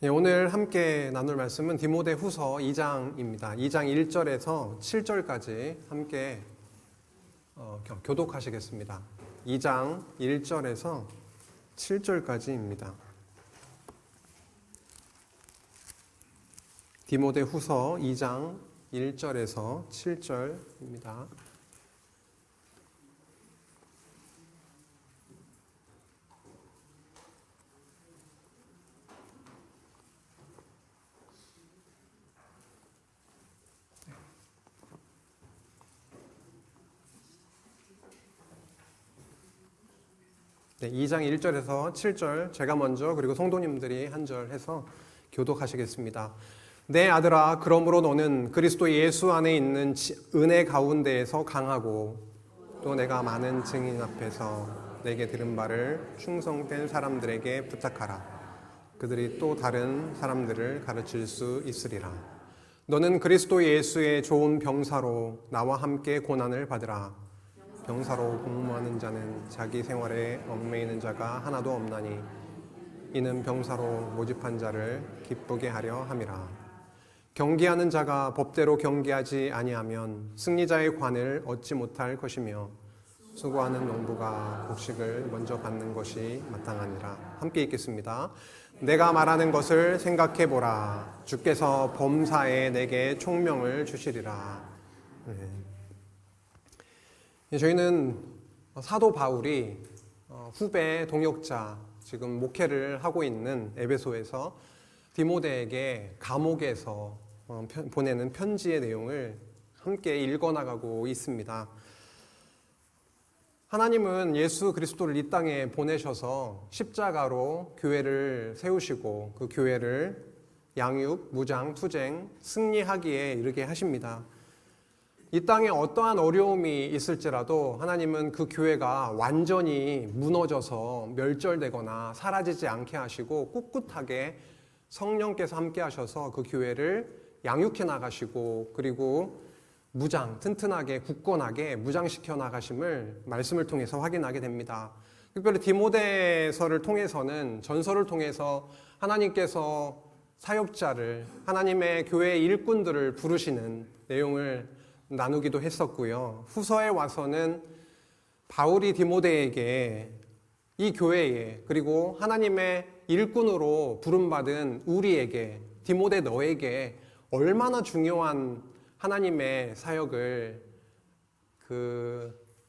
예, 오늘 함께 나눌 말씀은 디모데후서 2장입니다. 2장 1절에서 7절까지 함께 교독하시겠습니다. 2장 1절에서 7절까지입니다. 디모데후서 2장 1절에서 7절입니다. 네, 2장 1절에서 7절 제가 먼저 그리고 성도님들이 한 절 해서 교독하시겠습니다. 내 아들아, 그러므로 너는 그리스도 예수 안에 있는 은혜 가운데에서 강하고 또 내가 많은 증인 앞에서 내게 들은 바를 충성된 사람들에게 부탁하라. 그들이 또 다른 사람들을 가르칠 수 있으리라. 너는 그리스도 예수의 좋은 병사로 나와 함께 고난을 받으라. 병사로 복무하는 자는 자기 생활에 얽매이는 자가 하나도 없나니 이는 병사로 모집한 자를 기쁘게 하려 함이라. 경계하는 자가 법대로 경계하지 아니하면 승리자의 관을 얻지 못할 것이며 수고하는 농부가 곡식을 먼저 받는 것이 마땅하니라. 함께 읽겠습니다. 내가 말하는 것을 생각해 보라. 주께서 범사에 내게 총명을 주시리라. 저희는 사도 바울이 후배 동역자, 지금 목회를 하고 있는 에베소에서 디모데에게 감옥에서 보내는 편지의 내용을 함께 읽어나가고 있습니다. 하나님은 예수 그리스도를 이 땅에 보내셔서 십자가로 교회를 세우시고 그 교회를 양육, 무장, 투쟁, 승리하기에 이르게 하십니다. 이 땅에 어떠한 어려움이 있을지라도 하나님은 그 교회가 완전히 무너져서 멸절되거나 사라지지 않게 하시고 꿋꿋하게 성령께서 함께 하셔서 그 교회를 양육해 나가시고 그리고 무장, 튼튼하게 굳건하게 무장시켜 나가심을 말씀을 통해서 확인하게 됩니다. 특별히 디모데서를 통해서는 전서를 통해서 하나님께서 사역자를 하나님의 교회의 일꾼들을 부르시는 내용을 나누기도 했었고요. 후서에 와서는 바울이 디모데에게 이 교회에 그리고 하나님의 일꾼으로 부름받은 우리에게 디모데 너에게 얼마나 중요한 하나님의 사역을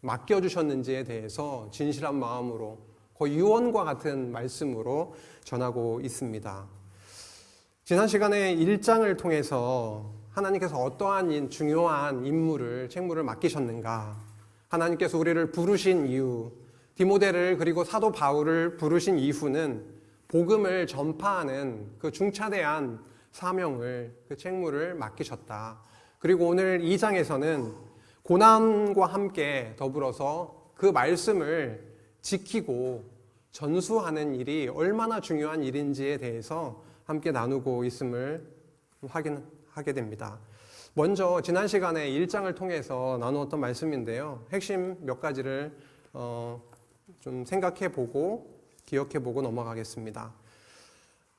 맡겨주셨는지에 대해서 진실한 마음으로 거의 유언과 같은 말씀으로 전하고 있습니다. 지난 시간에 1장을 통해서 하나님께서 어떠한 중요한 책무를 맡기셨는가, 하나님께서 우리를 부르신 이유, 디모데를 그리고 사도 바울을 부르신 이후는 복음을 전파하는 그 중차대한 사명을, 그 책무를 맡기셨다. 그리고 오늘 2장에서는 고난과 함께 더불어서 그 말씀을 지키고 전수하는 일이 얼마나 중요한 일인지에 대해서 함께 나누고 있음을 확인하게 됩니다. 먼저 지난 시간에 1장을 통해서 나누었던 말씀인데요. 핵심 몇 가지를 좀 생각해보고 기억해보고 넘어가겠습니다.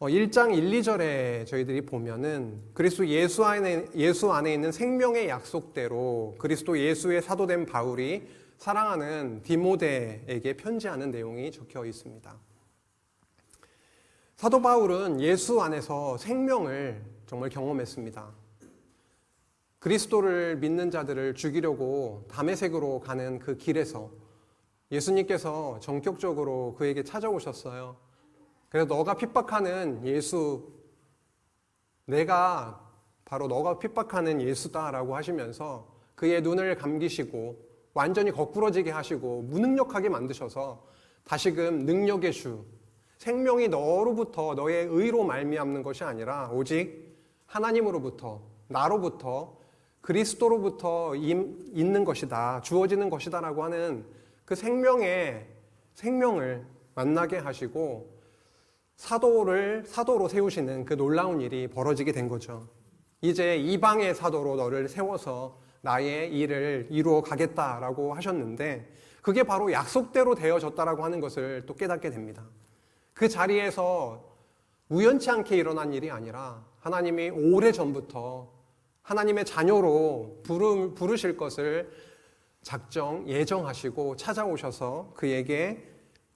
1장 1, 2절에 저희들이 보면은 그리스도 예수 안에 있는 생명의 약속대로 그리스도 예수의 사도된 바울이 사랑하는 디모데에게 편지하는 내용이 적혀 있습니다. 사도 바울은 예수 안에서 생명을 정말 경험했습니다. 그리스도를 믿는 자들을 죽이려고 다메섹으로 가는 그 길에서 예수님께서 전격적으로 그에게 찾아오셨어요. 그래서 너가 핍박하는 예수, 내가 바로 너가 핍박하는 예수다라고 하시면서 그의 눈을 감기시고 완전히 거꾸러지게 하시고 무능력하게 만드셔서 다시금 능력의 주, 생명이 너로부터 너의 의로 말미암는 것이 아니라 오직 하나님으로부터, 나로부터, 그리스도로부터 있는 것이다, 주어지는 것이다 라고 하는 그 생명을 만나게 하시고 사도로 세우시는 그 놀라운 일이 벌어지게 된 거죠. 이제 이방의 사도로 너를 세워서 나의 일을 이루어 가겠다라고 하셨는데 그게 바로 약속대로 되어졌다라고 하는 것을 또 깨닫게 됩니다. 그 자리에서 우연치 않게 일어난 일이 아니라 하나님이 오래전부터 하나님의 자녀로 부르실 것을 예정하시고 찾아오셔서 그에게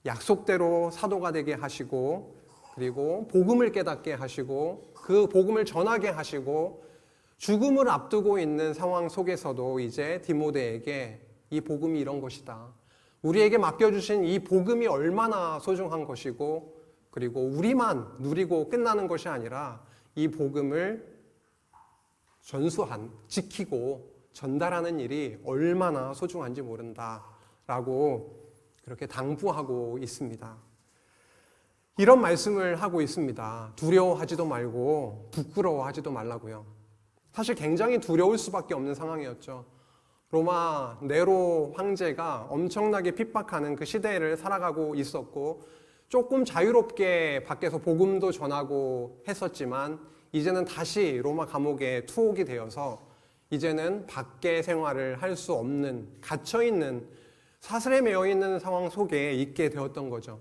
약속대로 사도가 되게 하시고, 그리고 복음을 깨닫게 하시고, 그 복음을 전하게 하시고, 죽음을 앞두고 있는 상황 속에서도 이제 디모데에게 이 복음이 이런 것이다, 우리에게 맡겨주신 이 복음이 얼마나 소중한 것이고, 그리고 우리만 누리고 끝나는 것이 아니라 이 복음을 지키고 전달하는 일이 얼마나 소중한지 모른다라고 그렇게 당부하고 있습니다. 이런 말씀을 하고 있습니다. 두려워하지도 말고 부끄러워하지도 말라고요. 사실 굉장히 두려울 수밖에 없는 상황이었죠. 로마 네로 황제가 엄청나게 핍박하는 그 시대를 살아가고 있었고, 조금 자유롭게 밖에서 복음도 전하고 했었지만 이제는 다시 로마 감옥에 투옥이 되어서 이제는 밖에 생활을 할 수 없는, 갇혀있는, 사슬에 매여있는 상황 속에 있게 되었던 거죠.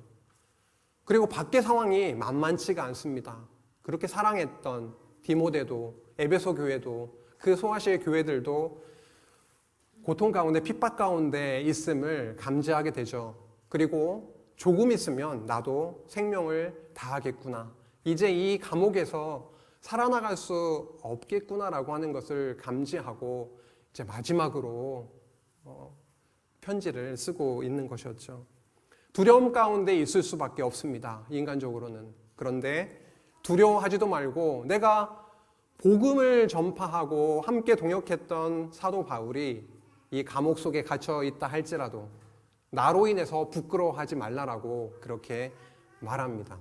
그리고 밖의 상황이 만만치가 않습니다. 그렇게 사랑했던 디모데도, 에베소 교회도, 그 소아시아 교회들도 고통 가운데, 핍박 가운데 있음을 감지하게 되죠. 그리고 조금 있으면 나도 생명을 다하겠구나, 이제 이 감옥에서 살아나갈 수 없겠구나라고 하는 것을 감지하고 이제 마지막으로 편지를 쓰고 있는 것이었죠. 두려움 가운데 있을 수밖에 없습니다, 인간적으로는. 그런데 두려워하지도 말고, 내가 복음을 전파하고 함께 동역했던 사도 바울이 이 감옥 속에 갇혀 있다 할지라도 나로 인해서 부끄러워하지 말라라고 그렇게 말합니다.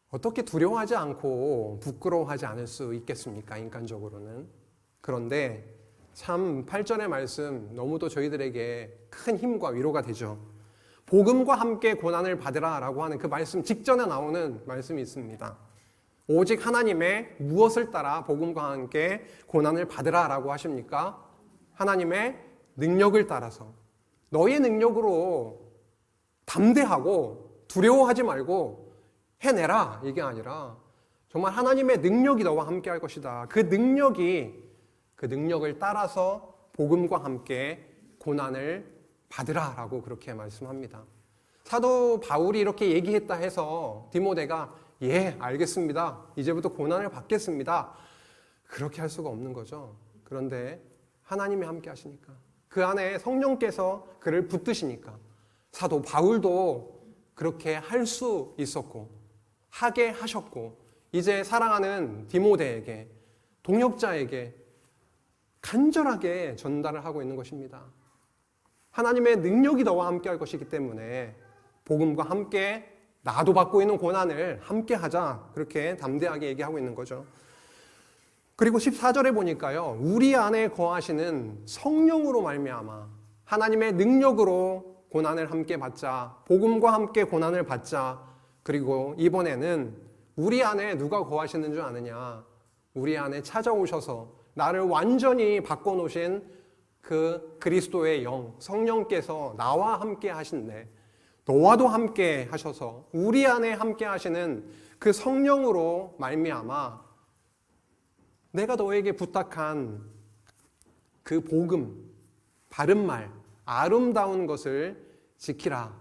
어떻게 두려워하지 않고 부끄러워하지 않을 수 있겠습니까, 인간적으로는. 그런데 참 8절의 말씀 너무도 저희들에게 큰 힘과 위로가 되죠. 복음과 함께 고난을 받으라 라고 하는 그 말씀 직전에 나오는 말씀이 있습니다. 오직 하나님의 무엇을 따라 복음과 함께 고난을 받으라 라고 하십니까? 하나님의 능력을 따라서. 너의 능력으로 담대하고 두려워하지 말고 해내라, 이게 아니라 정말 하나님의 능력이 너와 함께 할 것이다. 그 능력을 따라서 복음과 함께 고난을 받으라 라고 그렇게 말씀합니다. 사도 바울이 이렇게 얘기했다 해서 디모데가 예, 알겠습니다, 이제부터 고난을 받겠습니다, 그렇게 할 수가 없는 거죠. 그런데 하나님이 함께 하시니까, 그 안에 성령께서 그를 붙드시니까 사도 바울도 그렇게 할 수 있었고 하게 하셨고, 이제 사랑하는 디모데에게, 동역자에게 간절하게 전달을 하고 있는 것입니다. 하나님의 능력이 너와 함께 할 것이기 때문에 복음과 함께 나도 받고 있는 고난을 함께 하자, 그렇게 담대하게 얘기하고 있는 거죠. 그리고 14절에 보니까요, 우리 안에 거하시는 성령으로 말미암아 하나님의 능력으로 고난을 함께 받자, 복음과 함께 고난을 받자. 그리고 이번에는 우리 안에 누가 거하시는 줄 아느냐, 우리 안에 찾아오셔서 나를 완전히 바꿔놓으신 그 그리스도의 영, 성령께서 나와 함께 하신대, 너와도 함께 하셔서 우리 안에 함께 하시는 그 성령으로 말미암아 내가 너에게 부탁한 그 복음, 바른 말, 아름다운 것을 지키라,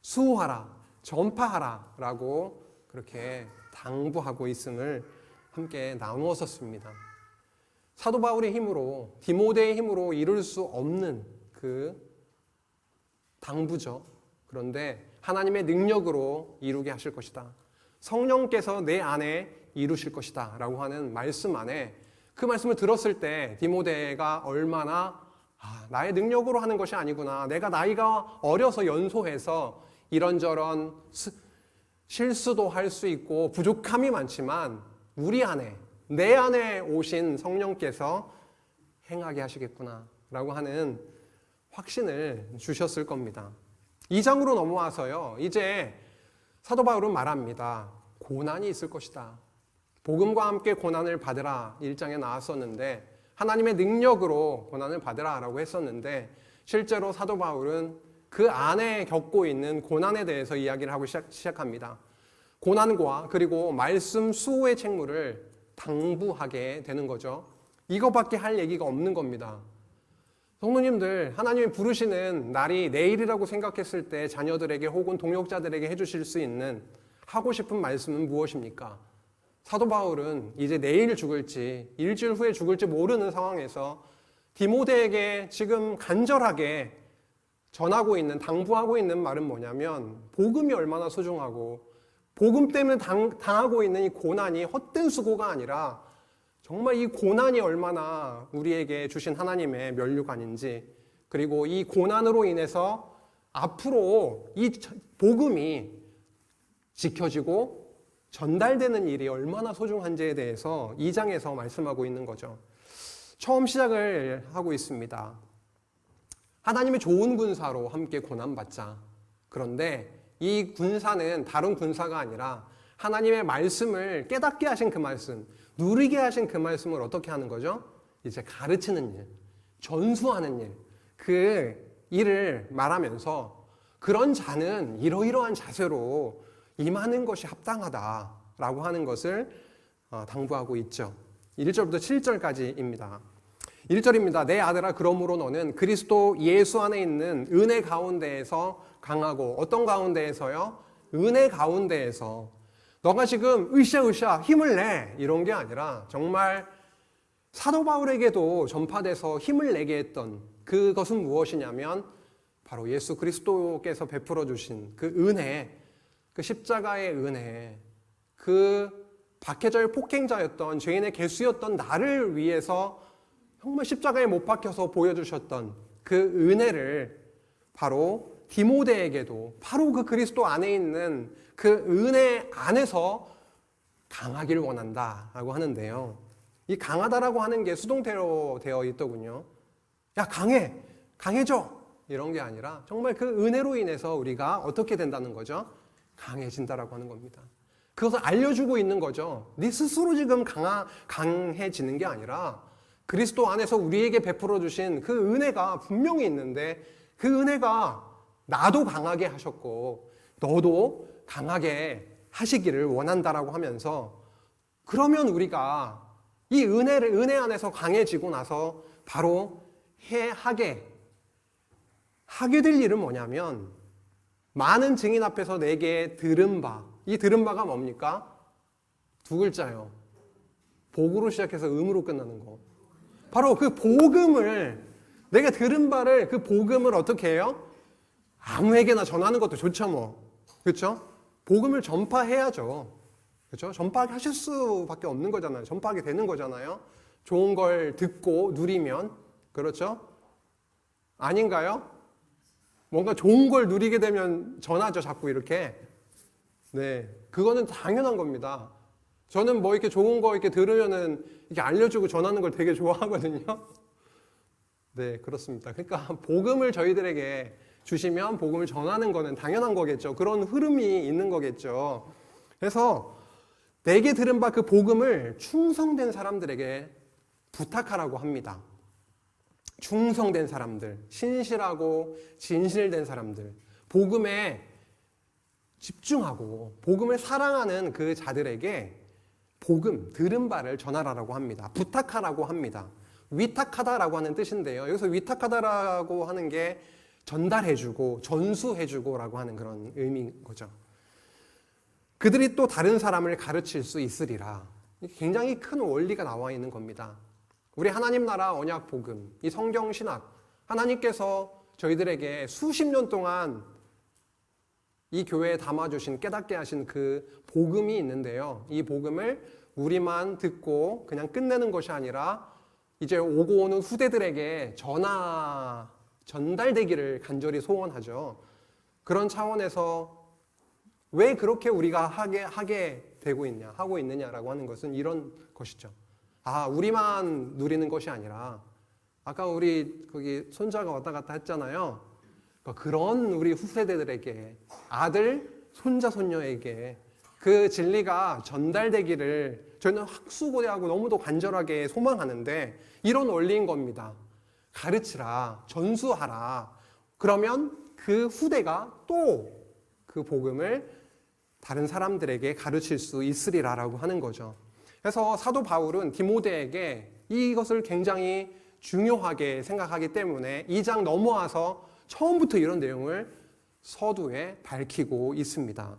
수호하라, 전파하라 라고 그렇게 당부하고 있음을 함께 나누어서 씁니다. 사도 바울의 힘으로, 디모데의 힘으로 이룰 수 없는 그 당부죠. 그런데 하나님의 능력으로 이루게 하실 것이다, 성령께서 내 안에 이루실 것이다 라고 하는 말씀 안에, 그 말씀을 들었을 때 디모데가 얼마나 나의 능력으로 하는 것이 아니구나, 내가 나이가 어려서 연소해서 이런저런 실수도 할 수 있고 부족함이 많지만 우리 안에, 내 안에 오신 성령께서 행하게 하시겠구나 라고 하는 확신을 주셨을 겁니다. 2장으로 넘어와서요, 이제 사도 바울은 말합니다. 고난이 있을 것이다, 복음과 함께 고난을 받으라 1장에 나왔었는데, 하나님의 능력으로 고난을 받으라 라고 했었는데, 실제로 사도 바울은 그 안에 겪고 있는 고난에 대해서 이야기를 하고 시작합니다. 고난과 그리고 말씀 수호의 책무를 당부하게 되는 거죠. 이거밖에 할 얘기가 없는 겁니다. 성도님들, 하나님이 부르시는 날이 내일이라고 생각했을 때 자녀들에게 혹은 동역자들에게 해주실 수 있는 하고 싶은 말씀은 무엇입니까? 사도 바울은 이제 내일 죽을지 일주일 후에 죽을지 모르는 상황에서 디모데에게 지금 간절하게 전하고 있는, 당부하고 있는 말은 뭐냐면 복음이 얼마나 소중하고 복음 때문에 당하고 있는 이 고난이 헛된 수고가 아니라 정말 이 고난이 얼마나 우리에게 주신 하나님의 면류관인지, 그리고 이 고난으로 인해서 앞으로 이 복음이 지켜지고 전달되는 일이 얼마나 소중한지에 대해서 2장에서 말씀하고 있는 거죠. 처음 시작을 하고 있습니다. 하나님의 좋은 군사로 함께 고난받자. 그런데 이 군사는 다른 군사가 아니라 하나님의 말씀을 깨닫게 하신 그 말씀, 누리게 하신 그 말씀을 어떻게 하는 거죠? 이제 가르치는 일, 전수하는 일, 그 일을 말하면서 그런 자는 이러이러한 자세로 임하는 것이 합당하다라고 하는 것을 당부하고 있죠. 1절부터 7절까지입니다. 1절입니다. 내 아들아, 그러므로 너는 그리스도 예수 안에 있는 은혜 가운데에서 강하고, 어떤 가운데에서요? 은혜 가운데에서. 너가 지금 으쌰으쌰 힘을 내 이런 게 아니라 정말 사도 바울에게도 전파돼서 힘을 내게 했던 그것은 무엇이냐면 바로 예수 그리스도께서 베풀어 주신 그 은혜, 그 십자가의 은혜, 그 박해자의 폭행자였던 죄인의 개수였던 나를 위해서 정말 십자가에 못 박혀서 보여주셨던 그 은혜를 바로 디모데에게도 바로 그 그리스도 안에 있는 그 은혜 안에서 강하길 원한다라고 하는데요. 이 강하다라고 하는 게 수동태로 되어 있더군요. 야, 강해져 이런 게 아니라 정말 그 은혜로 인해서 우리가 어떻게 된다는 거죠? 강해진다라고 하는 겁니다. 그것을 알려주고 있는 거죠. 네 스스로 지금 강해지는 게 아니라 그리스도 안에서 우리에게 베풀어 주신 그 은혜가 분명히 있는데 그 은혜가 나도 강하게 하셨고 너도 강하게 하시기를 원한다라고 하면서, 그러면 우리가 이 은혜 안에서 강해지고 나서 바로 하게 될 일은 뭐냐면 많은 증인 앞에서 내게 들은 바, 이 들은 바가 뭡니까? 두 글자요. 복으로 시작해서 음으로 끝나는 거. 바로 그 복음을, 내가 들은 바를, 그 복음을 어떻게 해요? 아무에게나 전하는 것도 좋죠, 뭐. 그렇죠? 복음을 전파해야죠. 그렇죠? 전파하실 수밖에 없는 거잖아요. 전파하게 되는 거잖아요. 좋은 걸 듣고 누리면. 그렇죠? 아닌가요? 뭔가 좋은 걸 누리게 되면 전하죠, 자꾸 이렇게. 네. 그거는 당연한 겁니다. 저는 뭐 이렇게 좋은 거 이렇게 들으면은 이렇게 알려주고 전하는 걸 되게 좋아하거든요. 네, 그렇습니다. 그러니까 복음을 저희들에게 주시면 복음을 전하는 거는 당연한 거겠죠. 그런 흐름이 있는 거겠죠. 그래서 내게 들은 바 그 복음을 충성된 사람들에게 부탁하라고 합니다. 충성된 사람들, 신실하고 진실된 사람들, 복음에 집중하고 복음을 사랑하는 그 자들에게 복음, 들은 바를 전하라고 합니다. 부탁하라고 합니다. 위탁하다라고 하는 뜻인데요. 여기서 위탁하다라고 하는 게 전달해주고 전수해주고 라고 하는 그런 의미인 거죠. 그들이 또 다른 사람을 가르칠 수 있으리라. 굉장히 큰 원리가 나와 있는 겁니다. 우리 하나님 나라 언약 복음, 이 성경 신학, 하나님께서 저희들에게 수십 년 동안 이 교회에 담아주신, 깨닫게 하신 그 복음이 있는데요. 이 복음을 우리만 듣고 그냥 끝내는 것이 아니라 이제 오고 오는 후대들에게 전달되기를 간절히 소원하죠. 그런 차원에서 왜 그렇게 우리가 하게 되고 있냐, 하고 있느냐라고 하는 것은 이런 것이죠. 우리만 누리는 것이 아니라, 아까 우리 거기 손자가 왔다 갔다 했잖아요. 그런 우리 후세대들에게, 아들, 손자, 손녀에게 그 진리가 전달되기를 저희는 학수고대하고 너무도 간절하게 소망하는데, 이런 원리인 겁니다. 가르치라, 전수하라. 그러면 그 후대가 또 그 복음을 다른 사람들에게 가르칠 수 있으리라라고 하는 거죠. 그래서 사도 바울은 디모데에게 이것을 굉장히 중요하게 생각하기 때문에 2장 넘어와서 처음부터 이런 내용을 서두에 밝히고 있습니다.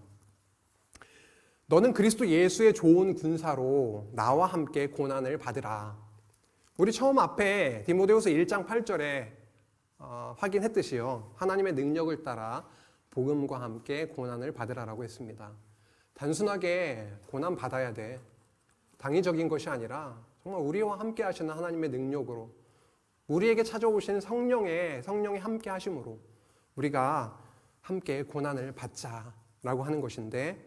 너는 그리스도 예수의 좋은 군사로 나와 함께 고난을 받으라. 우리 처음 앞에 디모데후서 1장 8절에 확인했듯이요. 하나님의 능력을 따라 복음과 함께 고난을 받으라라고 했습니다. 단순하게 고난 받아야 돼. 당위적인 것이 아니라 정말 우리와 함께 하시는 하나님의 능력으로 우리에게 찾아오신 성령의 함께 하심으로 우리가 함께 고난을 받자라고 하는 것인데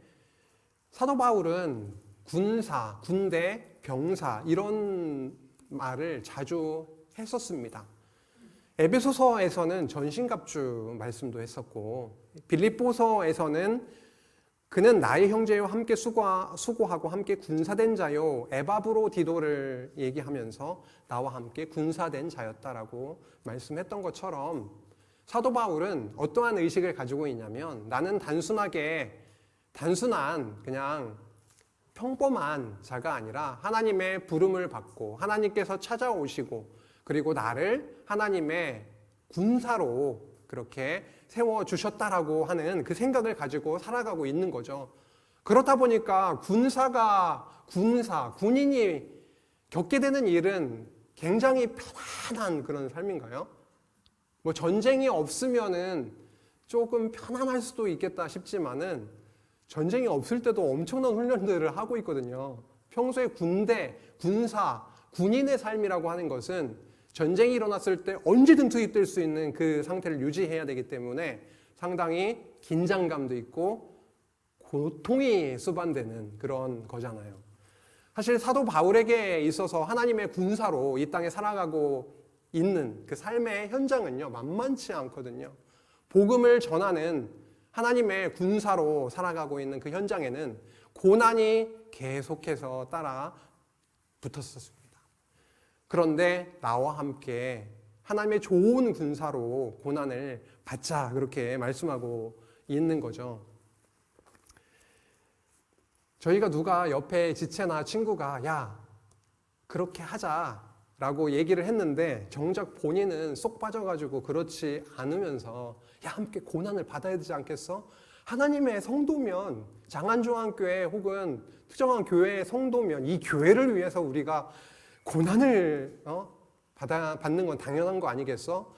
사도 바울은 군사, 군대, 병사 이런 말을 자주 했었습니다. 에베소서에서는 전신갑주 말씀도 했었고 빌립보서에서는 그는 나의 형제와 함께 수고하고 함께 군사된 자요 에바브로디도를 얘기하면서 나와 함께 군사된 자였다라고 말씀했던 것처럼 사도 바울은 어떠한 의식을 가지고 있냐면 나는 단순한 그냥 평범한 자가 아니라 하나님의 부름을 받고 하나님께서 찾아오시고 그리고 나를 하나님의 군사로 그렇게 세워주셨다라고 하는 그 생각을 가지고 살아가고 있는 거죠. 그렇다 보니까 군인이 겪게 되는 일은 굉장히 편안한 그런 삶인가요? 뭐 전쟁이 없으면은 조금 편안할 수도 있겠다 싶지만은 전쟁이 없을 때도 엄청난 훈련들을 하고 있거든요. 평소에 군대, 군사, 군인의 삶이라고 하는 것은 전쟁이 일어났을 때 언제든 투입될 수 있는 그 상태를 유지해야 되기 때문에 상당히 긴장감도 있고 고통이 수반되는 그런 거잖아요. 사실 사도 바울에게 있어서 하나님의 군사로 이 땅에 살아가고 있는 그 삶의 현장은요, 만만치 않거든요. 복음을 전하는 하나님의 군사로 살아가고 있는 그 현장에는 고난이 계속해서 따라 붙었었습니다. 그런데 나와 함께 하나님의 좋은 군사로 고난을 받자 그렇게 말씀하고 있는 거죠. 저희가 누가 옆에 지체나 친구가 야 그렇게 하자라고 얘기를 했는데 정작 본인은 쏙 빠져가지고 그렇지 않으면서 야 함께 고난을 받아야 되지 않겠어? 하나님의 성도면 장안조항교회 혹은 특정한 교회의 성도면 이 교회를 위해서 우리가 고난을 받는 건 당연한 거 아니겠어?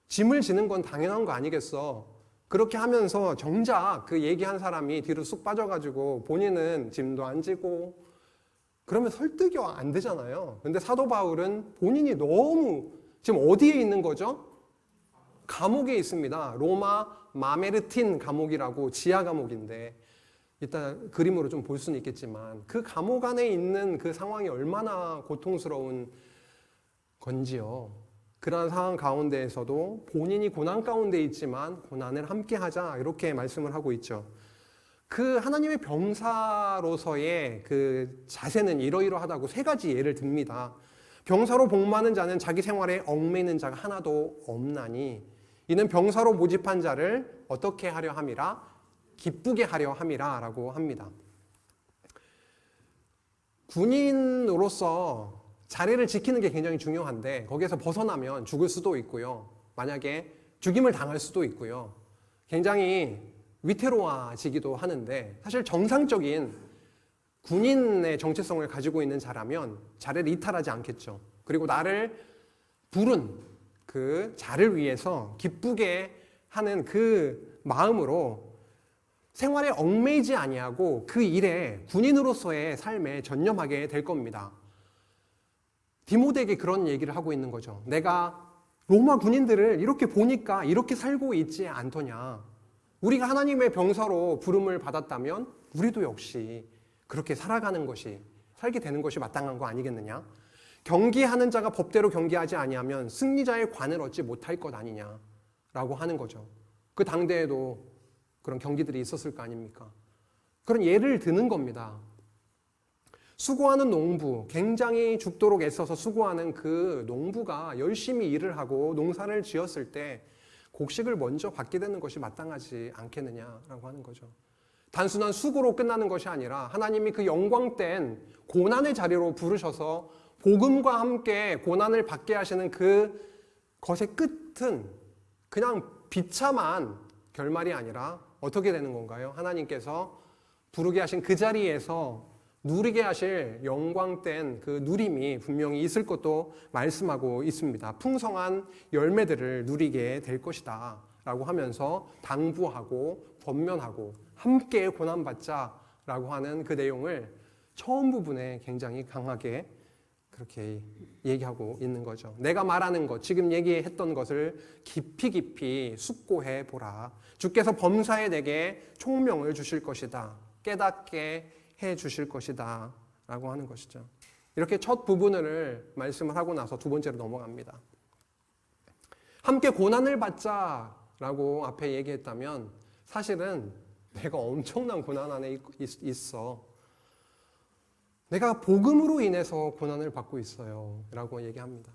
짐을 지는 건 당연한 거 아니겠어? 그렇게 하면서 정작 그 얘기한 사람이 뒤로 쑥 빠져가지고 본인은 짐도 안 지고 그러면 설득이 안 되잖아요. 근데 사도 바울은 본인이 너무 지금 어디에 있는 거죠? 감옥에 있습니다. 로마 마메르틴 감옥이라고 지하 감옥인데 일단 그림으로 좀 볼 수는 있겠지만 그 감옥 안에 있는 그 상황이 얼마나 고통스러운 건지요. 그러한 상황 가운데에서도 본인이 고난 가운데 있지만 고난을 함께 하자 이렇게 말씀을 하고 있죠. 그 하나님의 병사로서의 그 자세는 이러이러하다고 세 가지 예를 듭니다. 병사로 복마는 자는 자기 생활에 얽매이는 자가 하나도 없나니 이는 병사로 모집한 자를 어떻게 하려 함이라? 기쁘게 하려 함이라 라고 합니다. 군인으로서 자리를 지키는 게 굉장히 중요한데 거기에서 벗어나면 죽을 수도 있고요. 만약에 죽임을 당할 수도 있고요. 굉장히 위태로워지기도 하는데 사실 정상적인 군인의 정체성을 가지고 있는 자라면 자리를 이탈하지 않겠죠. 그리고 나를 부른 그 자를 위해서 기쁘게 하는 그 마음으로 생활에 얽매이지 아니하고 그 일에 군인으로서의 삶에 전념하게 될 겁니다. 디모데에게 그런 얘기를 하고 있는 거죠. 내가 로마 군인들을 이렇게 보니까 이렇게 살고 있지 않더냐. 우리가 하나님의 병사로 부름을 받았다면 우리도 역시 그렇게 살아가는 것이 살게 되는 것이 마땅한 거 아니겠느냐. 경기하는 자가 법대로 경기하지 아니하면 승리자의 관을 얻지 못할 것 아니냐라고 하는 거죠. 그 당대에도 그런 경기들이 있었을 거 아닙니까? 그런 예를 드는 겁니다. 수고하는 농부, 굉장히 죽도록 애써서 수고하는 그 농부가 열심히 일을 하고 농사를 지었을 때 곡식을 먼저 받게 되는 것이 마땅하지 않겠느냐라고 하는 거죠. 단순한 수고로 끝나는 것이 아니라 하나님이 그 영광된 고난의 자리로 부르셔서 복음과 함께 고난을 받게 하시는 그 것의 끝은 그냥 비참한 결말이 아니라 어떻게 되는 건가요? 하나님께서 부르게 하신 그 자리에서 누리게 하실 영광된 그 누림이 분명히 있을 것도 말씀하고 있습니다. 풍성한 열매들을 누리게 될 것이다 라고 하면서 당부하고 권면하고 함께 고난받자라고 하는 그 내용을 처음 부분에 굉장히 강하게 그렇게 얘기하고 있는 거죠. 내가 말하는 것, 지금 얘기했던 것을 깊이 숙고해 보라. 주께서 범사에 내게 총명을 주실 것이다. 깨닫게 해 주실 것이다. 라고 하는 것이죠. 이렇게 첫 부분을 말씀을 하고 나서 두 번째로 넘어갑니다. 함께 고난을 받자라고 앞에 얘기했다면 사실은 내가 엄청난 고난 안에 있어. 내가 복음으로 인해서 고난을 받고 있어요. 라고 얘기합니다.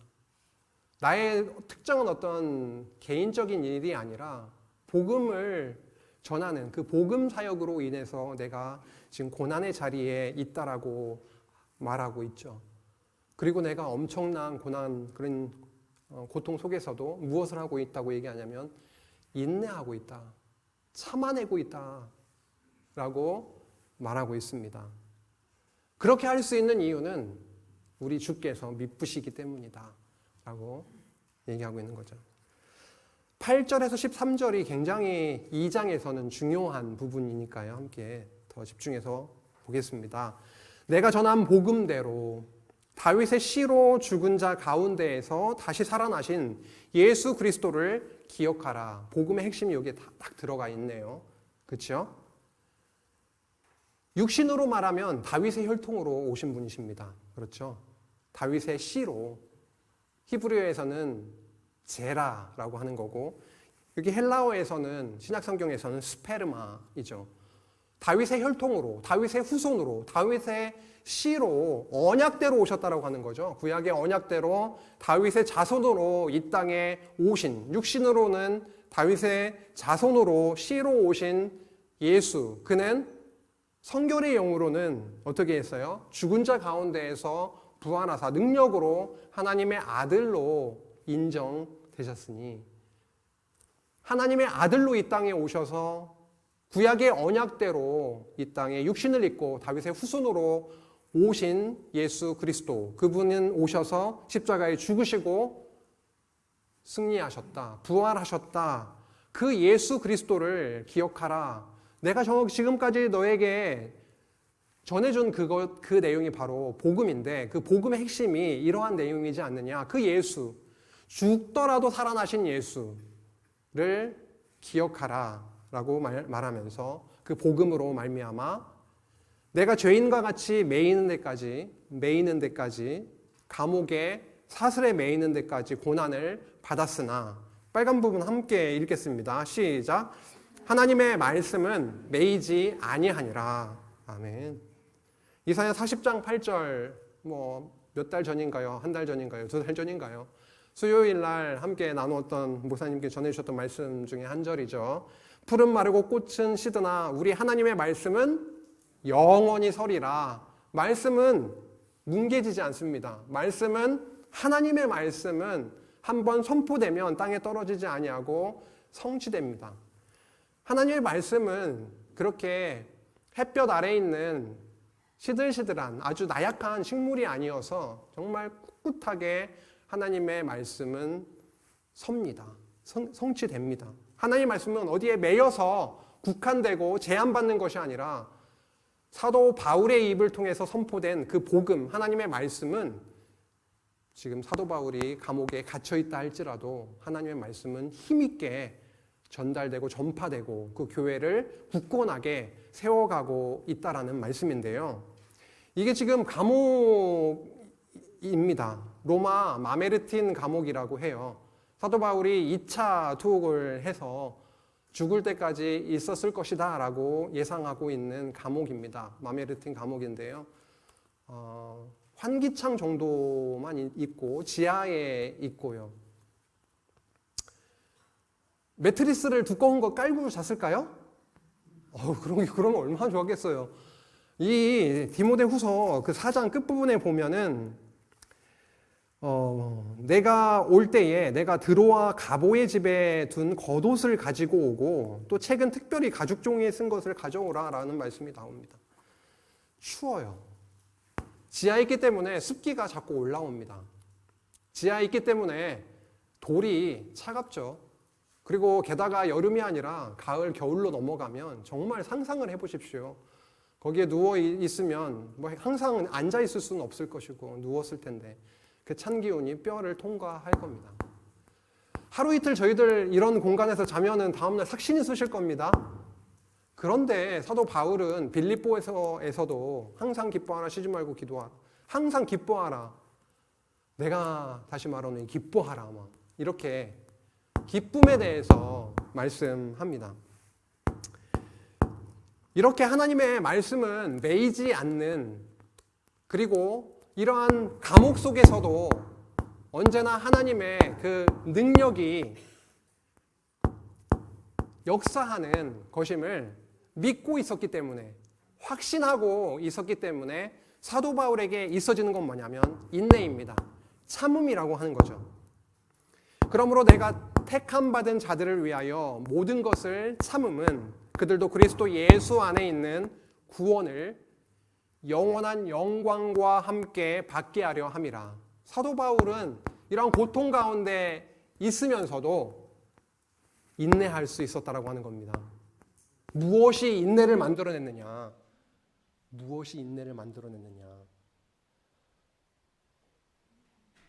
나의 특정한 어떤 개인적인 일이 아니라 복음을 전하는 그 복음 사역으로 인해서 내가 지금 고난의 자리에 있다라고 말하고 있죠. 그리고 내가 엄청난 고난, 그런 고통 속에서도 무엇을 하고 있다고 얘기하냐면 인내하고 있다. 참아내고 있다. 라고 말하고 있습니다. 그렇게 할 수 있는 이유는 우리 주께서 미쁘시기 때문이다 라고 얘기하고 있는 거죠. 8절에서 13절이 굉장히 2장에서는 중요한 부분이니까요. 함께 더 집중해서 보겠습니다. 내가 전한 복음대로 다윗의 씨로 죽은 자 가운데에서 다시 살아나신 예수 그리스도를 기억하라. 복음의 핵심이 여기에 딱 들어가 있네요. 그렇죠? 육신으로 말하면 다윗의 혈통으로 오신 분이십니다. 그렇죠? 다윗의 씨로 히브리어에서는 제라라고 하는 거고 여기 헬라어에서는 신약성경에서는 스페르마이죠. 다윗의 혈통으로, 다윗의 후손으로, 다윗의 씨로 언약대로 오셨다라고 하는 거죠. 구약의 언약대로 다윗의 자손으로 이 땅에 오신, 육신으로는 다윗의 자손으로 씨로 오신 예수, 그는 성결의 영으로는 어떻게 했어요? 죽은 자 가운데에서 부활하사 능력으로 하나님의 아들로 인정되셨으니 하나님의 아들로 이 땅에 오셔서 구약의 언약대로 이 땅에 육신을 입고 다윗의 후손으로 오신 예수 그리스도, 그분은 오셔서 십자가에 죽으시고 승리하셨다, 부활하셨다. 그 예수 그리스도를 기억하라. 내가 지금까지 너에게 전해준 그 내용이 바로 복음인데 그 복음의 핵심이 이러한 내용이지 않느냐. 그 예수, 죽더라도 살아나신 예수를 기억하라 라고 말하면서 그 복음으로 말미암아 내가 죄인과 같이 매이는 데까지 감옥에 사슬에 매이는 데까지 고난을 받았으나 빨간 부분 함께 읽겠습니다. 시작. 하나님의 말씀은 매이지 아니하니라. 아멘. 이사야 40장 8절 몇 달 전인가요? 한 달 전인가요? 두 달 전인가요? 수요일 날 함께 나누었던 목사님께 전해주셨던 말씀 중에 한 절이죠. 푸른 마르고 꽃은 시드나 우리 하나님의 말씀은 영원히 서리라. 말씀은 뭉개지지 않습니다. 하나님의 말씀은 한번 선포되면 땅에 떨어지지 아니하고 성취됩니다. 하나님의 말씀은 그렇게 햇볕 아래에 있는 시들시들한 아주 나약한 식물이 아니어서 정말 꿋꿋하게 하나님의 말씀은 섭니다. 성취됩니다. 하나님의 말씀은 어디에 매여서 국한되고 제한받는 것이 아니라 사도 바울의 입을 통해서 선포된 그 복음, 하나님의 말씀은 지금 사도 바울이 감옥에 갇혀있다 할지라도 하나님의 말씀은 힘있게 전달되고 전파되고 그 교회를 굳건하게 세워가고 있다라는 말씀인데요. 이게 지금 감옥입니다. 로마 마메르틴 감옥이라고 해요. 사도 바울이 2차 투옥을 해서 죽을 때까지 있었을 것이다 라고 예상하고 있는 감옥입니다. 마메르틴 감옥인데요. 환기창 정도만 있고 지하에 있고요. 매트리스를 두꺼운 거 깔고 잤을까요? 그런 거 얼마나 좋았겠어요. 이 디모데후서 그 4장 끝부분에 보면은 내가 올 때에 내가 드로아 가보의 집에 둔 겉옷을 가지고 오고 또 책은 특별히 가죽 종이에 쓴 것을 가져오라 라는 말씀이 나옵니다. 추워요. 지하에 있기 때문에 습기가 자꾸 올라옵니다. 지하에 있기 때문에 돌이 차갑죠. 그리고 게다가 여름이 아니라 가을, 겨울로 넘어가면 정말 상상을 해보십시오. 거기에 누워 있으면 뭐 항상 앉아 있을 수는 없을 것이고 누웠을 텐데 그 찬 기운이 뼈를 통과할 겁니다. 하루 이틀 저희들 이런 공간에서 자면은 다음날 삭신이 쑤실 겁니다. 그런데 사도 바울은 빌립보에서도 항상 기뻐하라, 쉬지 말고 기도하라. 항상 기뻐하라. 내가 다시 말하는 기뻐하라. 막 이렇게 기쁨에 대해서 말씀합니다. 이렇게 하나님의 말씀은 매이지 않는, 그리고 이러한 감옥 속에서도 언제나 하나님의 그 능력이 역사하는 것임을 믿고 있었기 때문에, 확신하고 있었기 때문에 사도 바울에게 있어지는 건 뭐냐면 인내입니다. 참음이라고 하는 거죠. 그러므로 내가 택함 받은 자들을 위하여 모든 것을 참음은 그들도 그리스도 예수 안에 있는 구원을 영원한 영광과 함께 받게 하려 함이라. 사도 바울은 이런 고통 가운데 있으면서도 인내할 수 있었다라고 하는 겁니다. 무엇이 인내를 만들어냈느냐? 무엇이 인내를 만들어냈느냐?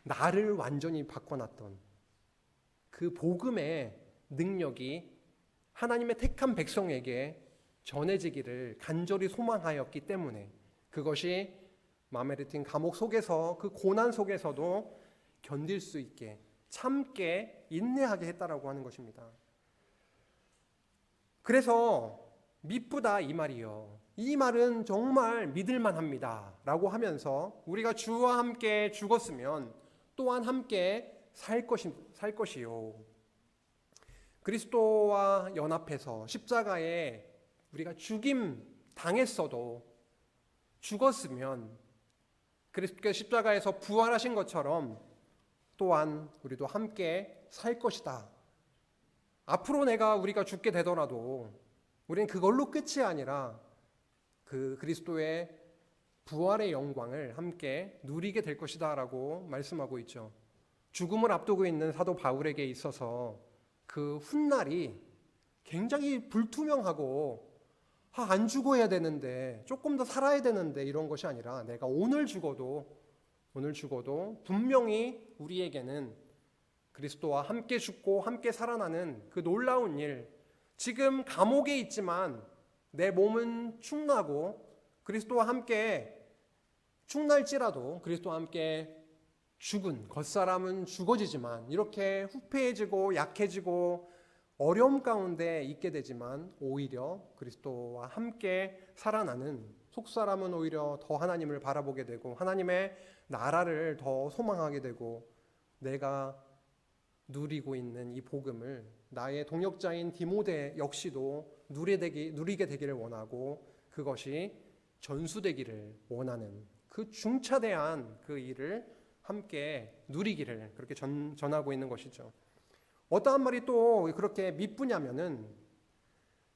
나를 완전히 바꿔놨던 그 복음의 능력이 하나님의 택한 백성에게 전해지기를 간절히 소망하였기 때문에 그것이 마메르틴 감옥 속에서 그 고난 속에서도 견딜 수 있게 참게 인내하게 했다라고 하는 것입니다. 그래서 미쁘다 이 말이요. 이 말은 정말 믿을만 합니다 라고 하면서 우리가 주와 함께 죽었으면 또한 함께 살 것이요. 그리스도와 연합해서 십자가에 우리가 죽임 당했어도 죽었으면 그리스도께서 십자가에서 부활하신 것처럼 또한 우리도 함께 살 것이다. 앞으로 우리가 죽게 되더라도 우리는 그걸로 끝이 아니라 그 그리스도의 부활의 영광을 함께 누리게 될 것이다 라고 말씀하고 있죠. 죽음을 앞두고 있는 사도 바울에게 있어서 그 훗날이 굉장히 불투명하고 안 죽어야 되는데 조금 더 살아야 되는데 이런 것이 아니라 내가 오늘 죽어도 분명히 우리에게는 그리스도와 함께 죽고 함께 살아나는 그 놀라운 일, 지금 감옥에 있지만 내 몸은 축나고 그리스도와 함께 축날지라도 그리스도와 함께 죽은 겉사람은 죽어지지만 이렇게 후패해지고 약해지고 어려움 가운데 있게 되지만 오히려 그리스도와 함께 살아나는 속사람은 오히려 더 하나님을 바라보게 되고 하나님의 나라를 더 소망하게 되고 내가 누리고 있는 이 복음을 나의 동역자인 디모데 역시도 누리게 되기를 원하고 그것이 전수되기를 원하는 그 중차대한 그 일을 함께 누리기를 그렇게 전하고 있는 것이죠. 어떠한 말이 또 그렇게 미쁘냐면은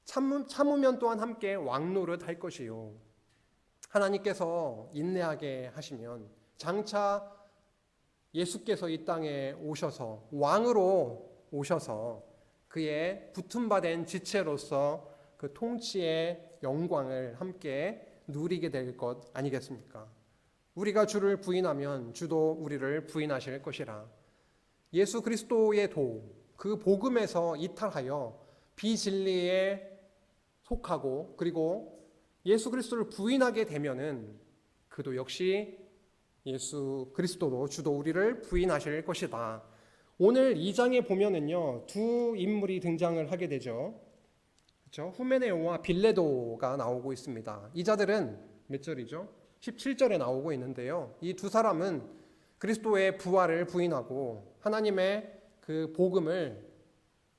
참으면 또한 함께 왕노릇 할 것이요. 하나님께서 인내하게 하시면 장차 예수께서 이 땅에 오셔서 왕으로 오셔서 그의 붙은 바 된 지체로서 그 통치의 영광을 함께 누리게 될 것 아니겠습니까? 우리가 주를 부인하면 주도 우리를 부인하실 것이라. 예수 그리스도의 그 복음에서 이탈하여 비진리에 속하고 그리고 예수 그리스도를 부인하게 되면은 그도 역시 예수 그리스도도 주도 우리를 부인하실 것이다. 오늘 2장에 보면은요 두 인물이 등장을 하게 되죠. 그렇죠? 후메네오와 빌레도가 나오고 있습니다. 이 자들은 몇 절이죠? 17절에 나오고 있는데요. 이 두 사람은 그리스도의 부활을 부인하고 하나님의 그 복음을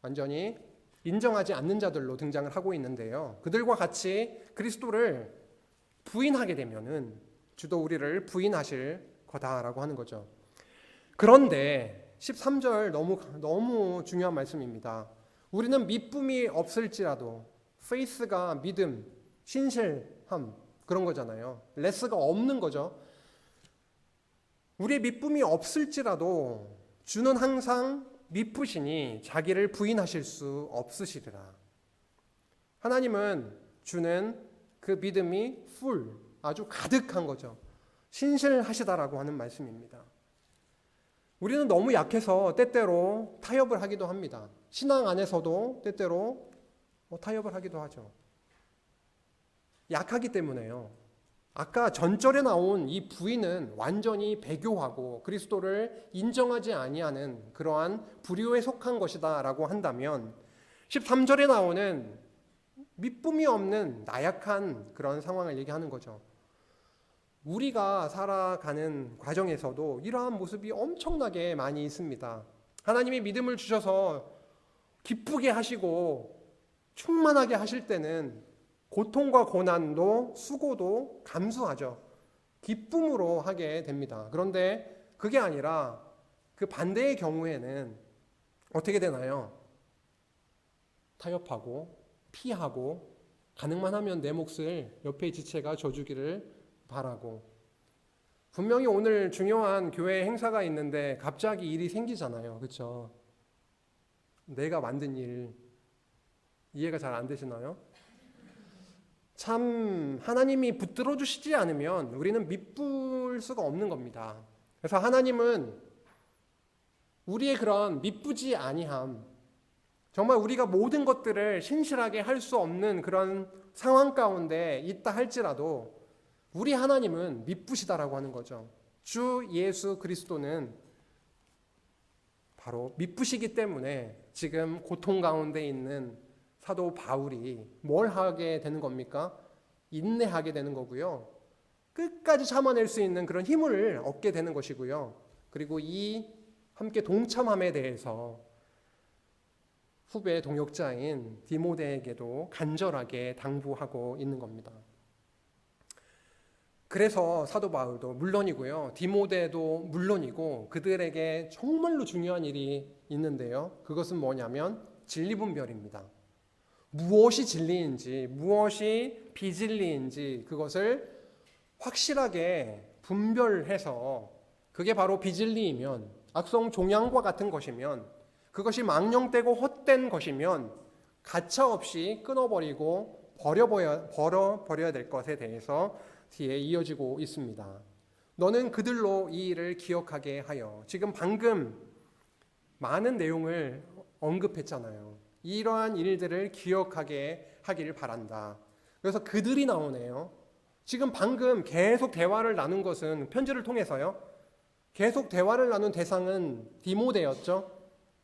완전히 인정하지 않는 자들로 등장을 하고 있는데요. 그들과 같이 그리스도를 부인하게 되면은 주도 우리를 부인하실 거다라고 하는 거죠. 그런데 13절 너무 중요한 말씀입니다. 우리는 미쁨이 없을지라도, faith가 믿음, 신실함 그런 거잖아요. 레스가 없는 거죠. 우리의 미쁨이 없을지라도 주는 항상 미쁘시니 자기를 부인하실 수 없으시리라. 하나님은 주는 그 믿음이 아주 가득한 거죠. 신실하시다라고 하는 말씀입니다. 우리는 너무 약해서 때때로 타협을 하기도 합니다. 신앙 안에서도 때때로 타협을 하기도 하죠. 약하기 때문에요. 아까 전절에 나온 이 부인은 완전히 배교하고 그리스도를 인정하지 아니하는 그러한 불효에 속한 것이다 라고 한다면 13절에 나오는 미쁨이 없는 나약한 그런 상황을 얘기하는 거죠. 우리가 살아가는 과정에서도 이러한 모습이 엄청나게 많이 있습니다. 하나님이 믿음을 주셔서 기쁘게 하시고 충만하게 하실 때는 고통과 고난도 수고도 감수하죠. 기쁨으로 하게 됩니다. 그런데 그게 아니라 그 반대의 경우에는 어떻게 되나요? 타협하고 피하고 가능만 하면 내 몫을 옆의 지체가 져주기를 바라고, 분명히 오늘 중요한 교회 행사가 있는데 갑자기 일이 생기잖아요. 그렇죠? 내가 만든 일 이해가 잘 안 되시나요? 참 하나님이 붙들어 주시지 않으면 우리는 미쁠 수가 없는 겁니다. 그래서 하나님은 우리의 그런 미쁘지 아니함, 정말 우리가 모든 것들을 신실하게 할 수 없는 그런 상황 가운데 있다 할지라도 우리 하나님은 미쁘시다라고 하는 거죠. 주 예수 그리스도는 바로 미쁘시기 때문에 지금 고통 가운데 있는 사도 바울이 뭘 하게 되는 겁니까? 인내하게 되는 거고요. 끝까지 참아낼 수 있는 그런 힘을 얻게 되는 것이고요. 그리고 이 함께 동참함에 대해서 후배 동역자인 디모데에게도 간절하게 당부하고 있는 겁니다. 그래서 사도 바울도 물론이고요. 디모데도 물론이고 그들에게 정말로 중요한 일이 있는데요. 그것은 뭐냐면 진리분별입니다. 무엇이 진리인지 무엇이 비진리인지 그것을 확실하게 분별해서, 그게 바로 비진리이면, 악성 종양과 같은 것이면, 그것이 망령되고 헛된 것이면 가차없이 끊어버리고 버려버려야 될 것에 대해서 뒤에 이어지고 있습니다. 너는 그들로 이 일을 기억하게 하여. 지금 방금 많은 내용을 언급했잖아요. 이러한 일들을 기억하게 하기를 바란다. 그래서 그들이 나오네요. 지금 방금 계속 대화를 나눈 것은 편지를 통해서요. 계속 대화를 나눈 대상은 디모데였죠.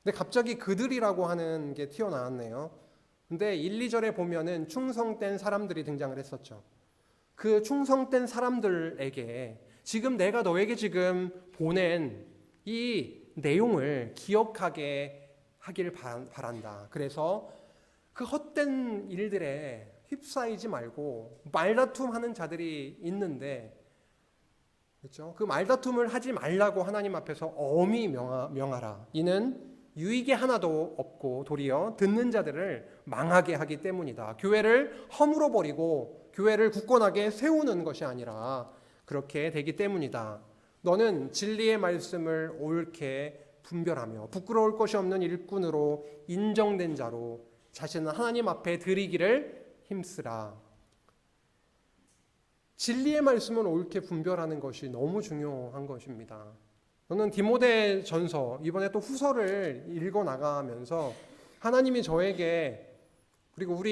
근데 갑자기 그들이라고 하는 게 튀어나왔네요. 근데 1, 2절에 보면은 충성된 사람들이 등장을 했었죠. 그 충성된 사람들에게 지금 내가 너에게 지금 보낸 이 내용을 기억하게 하기를 바란다. 그래서 그 헛된 일들에 휩싸이지 말고, 말다툼하는 자들이 있는데, 그렇죠? 그 말다툼을 하지 말라고 하나님 앞에서 엄히 명하라. 이는 유익이 하나도 없고 도리어 듣는 자들을 망하게 하기 때문이다. 교회를 허물어 버리고 교회를 굳건하게 세우는 것이 아니라 그렇게 되기 때문이다. 너는 진리의 말씀을 옳게 분별하며 부끄러울 것이 없는 일꾼으로 인정된 자로 자신은 하나님 앞에 드리기를 힘쓰라. 진리의 말씀을 옳게 분별하는 것이 너무 중요한 것입니다. 저는 디모데 전서, 이번에 또 후서를 읽어 나가면서 하나님이 저에게, 그리고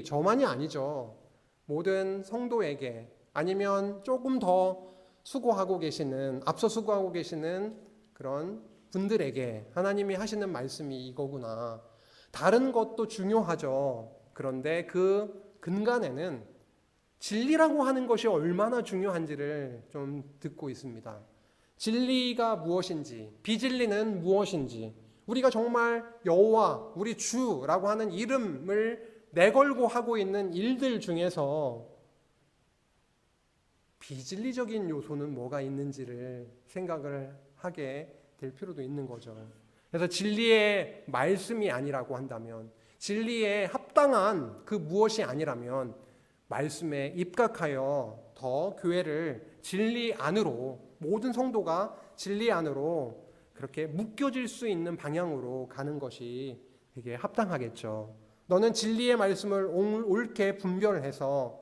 저만이 아니죠, 모든 성도에게, 아니면 조금 더 수고하고 계시는, 앞서 수고하고 계시는 그런 분들에게 하나님이 하시는 말씀이 이거구나. 다른 것도 중요하죠. 그런데 그 근간에는 진리라고 하는 것이 얼마나 중요한지를 좀 듣고 있습니다. 진리가 무엇인지, 비진리는 무엇인지, 우리가 정말 여호와, 우리 주라고 하는 이름을 내걸고 하고 있는 일들 중에서 비진리적인 요소는 뭐가 있는지를 생각을 하게 될 필요도 있는 거죠. 그래서 진리의 말씀이 아니라고 한다면, 진리에 합당한 그 무엇이 아니라면 말씀에 입각하여 더 교회를 진리 안으로, 모든 성도가 진리 안으로 그렇게 묶여질 수 있는 방향으로 가는 것이 되게 합당하겠죠. 너는 진리의 말씀을 옳게 분별해서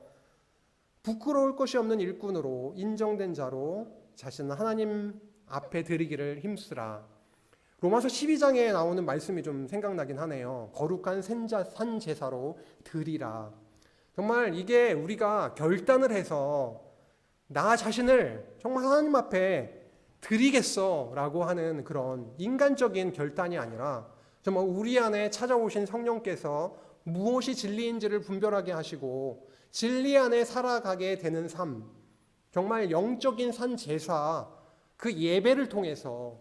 부끄러울 것이 없는 일꾼으로 인정된 자로 자신을 하나님 앞에 드리기를 힘쓰라. 로마서 12장에 나오는 말씀이 좀 생각나긴 하네요. 거룩한 산 제사로 드리라. 정말 이게 우리가 결단을 해서 나 자신을 정말 하나님 앞에 드리겠어 라고 하는 그런 인간적인 결단이 아니라 정말 우리 안에 찾아오신 성령께서 무엇이 진리인지를 분별하게 하시고 진리 안에 살아가게 되는 삶, 정말 영적인 산 제사, 그 예배를 통해서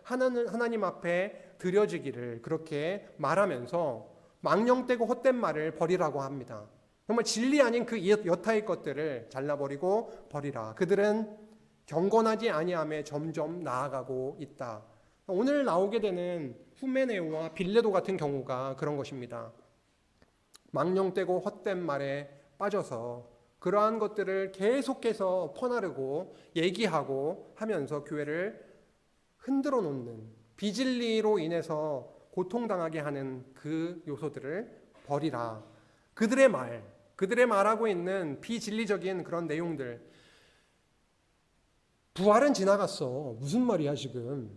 하나님 앞에 드려지기를 그렇게 말하면서 망령되고 헛된 말을 버리라고 합니다. 정말 진리 아닌 그 여타의 것들을 잘라버리고 버리라. 그들은 경건하지 아니함에 점점 나아가고 있다. 오늘 나오게 되는 후메네오와 빌레도 같은 경우가 그런 것입니다. 망령되고 헛된 말에 빠져서 그러한 것들을 계속해서 퍼나르고 얘기하고 하면서 교회를 흔들어 놓는, 비진리로 인해서 고통당하게 하는 그 요소들을 버리라. 그들의 말하고 있는 비진리적인 그런 내용들, 부활은 지나갔어. 무슨 말이야 지금.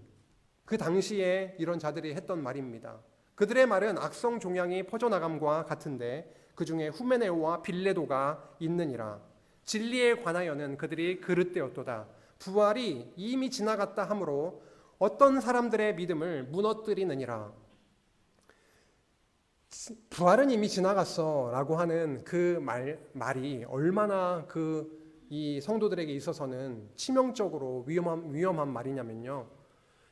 그 당시에 이런 자들이 했던 말입니다. 그들의 말은 악성 종양이 퍼져나감과 같은데 그 중에 후메네오와 빌레도가 있느니라. 진리에 관하여는 그들이 그릇되었도다. 부활이 이미 지나갔다 하므로 어떤 사람들의 믿음을 무너뜨리느니라. 부활은 이미 지나갔어 라고 하는 그 말이 얼마나 이 성도들에게 있어서는 치명적으로 위험한 말이냐면요.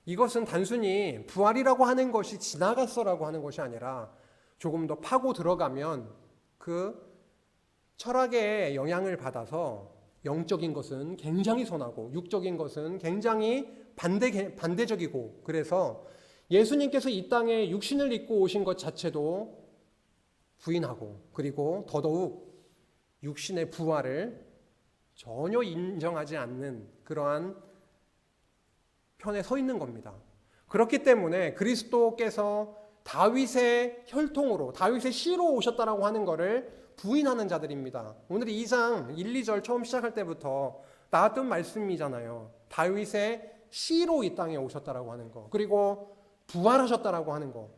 이것은 단순히 부활이라고 하는 것이 지나갔어라고 하는 것이 아니라 조금 더 파고 들어가면 그 철학의 영향을 받아서 영적인 것은 굉장히 선하고 육적인 것은 굉장히 반대적이고, 그래서 예수님께서 이 땅에 육신을 입고 오신 것 자체도 부인하고, 그리고 더더욱 육신의 부활을 전혀 인정하지 않는 그러한 편에 서 있는 겁니다. 그렇기 때문에 그리스도께서 다윗의 혈통으로, 다윗의 씨로 오셨다라고 하는 것을 부인하는 자들입니다. 오늘 2장 1, 2절 처음 시작할 때부터 나왔던 말씀이잖아요. 다윗의 씨로 이 땅에 오셨다라고 하는 거, 그리고 부활하셨다라고 하는 거,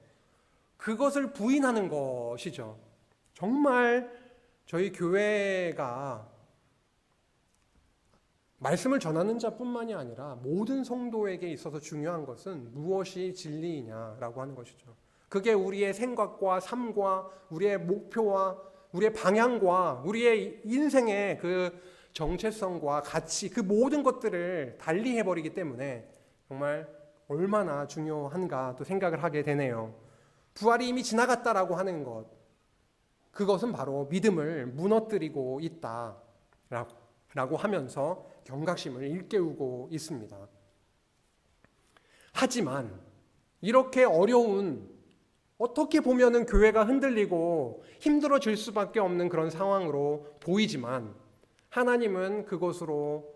그것을 부인하는 것이죠. 정말 저희 교회가 말씀을 전하는 자뿐만이 아니라 모든 성도에게 있어서 중요한 것은 무엇이 진리이냐라고 하는 것이죠. 그게 우리의 생각과 삶과 우리의 목표와 우리의 방향과 우리의 인생의 그 정체성과 가치, 그 모든 것들을 달리해버리기 때문에 정말 얼마나 중요한가 또 생각을 하게 되네요. 부활이 이미 지나갔다라고 하는 것, 그것은 바로 믿음을 무너뜨리고 있다라고 하면서 경각심을 일깨우고 있습니다. 하지만 이렇게 어려운, 어떻게 보면은 교회가 흔들리고 힘들어질 수밖에 없는 그런 상황으로 보이지만 하나님은 그것으로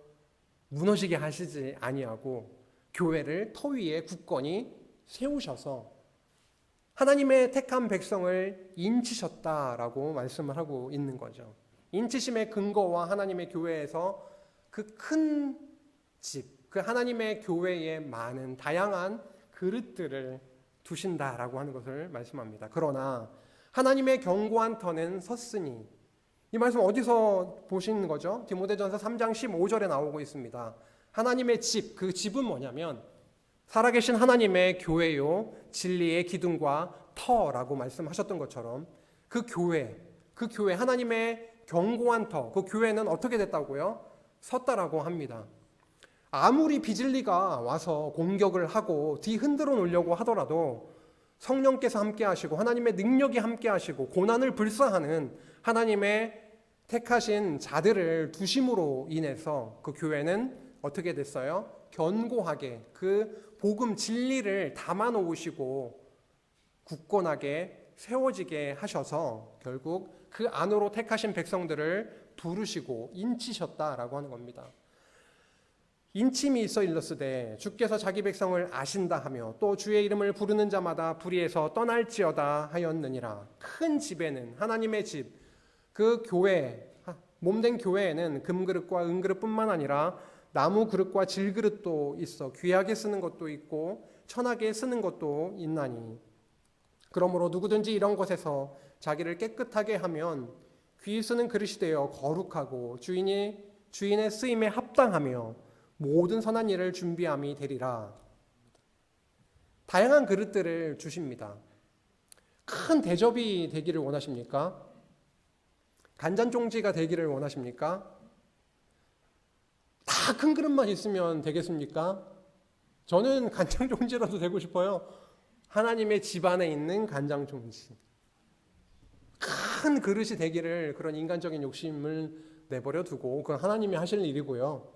무너지게 하시지 아니하고 교회를 터 위에 굳건히 세우셔서 하나님의 택한 백성을 인치셨다라고 말씀을 하고 있는 거죠. 인치심의 근거와 하나님의 교회에서 그 큰 집, 그 하나님의 교회에 많은 다양한 그릇들을 두신다라고 하는 것을 말씀합니다. 그러나 하나님의 견고한 터는 섰으니, 이 말씀 어디서 보시는 거죠? 디모데전서 3장 15절에 나오고 있습니다. 하나님의 집, 그 집은 뭐냐면 살아계신 하나님의 교회요 진리의 기둥과 터라고 말씀하셨던 것처럼 그 교회 하나님의 견고한 터, 그 교회는 어떻게 됐다고요? 섰다라고 합니다. 아무리 비진리가 와서 공격을 하고 뒤흔들어 놓으려고 하더라도 성령께서 함께 하시고 하나님의 능력이 함께 하시고 고난을 불사하는 하나님의 택하신 자들을 두심으로 인해서 그 교회는 어떻게 됐어요? 견고하게 그 복음 진리를 담아 놓으시고 굳건하게 세워지게 하셔서 결국 그 안으로 택하신 백성들을 부르시고 인치셨다라고 하는 겁니다. 인침이 있어 일렀으되 주께서 자기 백성을 아신다 하며 또 주의 이름을 부르는 자마다 불의에서 떠날지어다 하였느니라. 큰 집에는 하나님의 집, 그 교회, 몸된 교회에는 금그릇과 은그릇뿐만 아니라 나무 그릇과 질그릇도 있어 귀하게 쓰는 것도 있고 천하게 쓰는 것도 있나니 그러므로 누구든지 이런 것에서 자기를 깨끗하게 하면 귀 쓰는 그릇이 되어 거룩하고 주인의 쓰임에 합당하며 모든 선한 일을 준비함이 되리라. 다양한 그릇들을 주십니다. 큰 대접이 되기를 원하십니까? 간장종지가 되기를 원하십니까? 다 큰 그릇만 있으면 되겠습니까? 저는 간장종지라도 되고 싶어요. 하나님의 집안에 있는 간장종지. 큰 그릇이 되기를 그런 인간적인 욕심을 내버려 두고 그건 하나님이 하실 일이고요.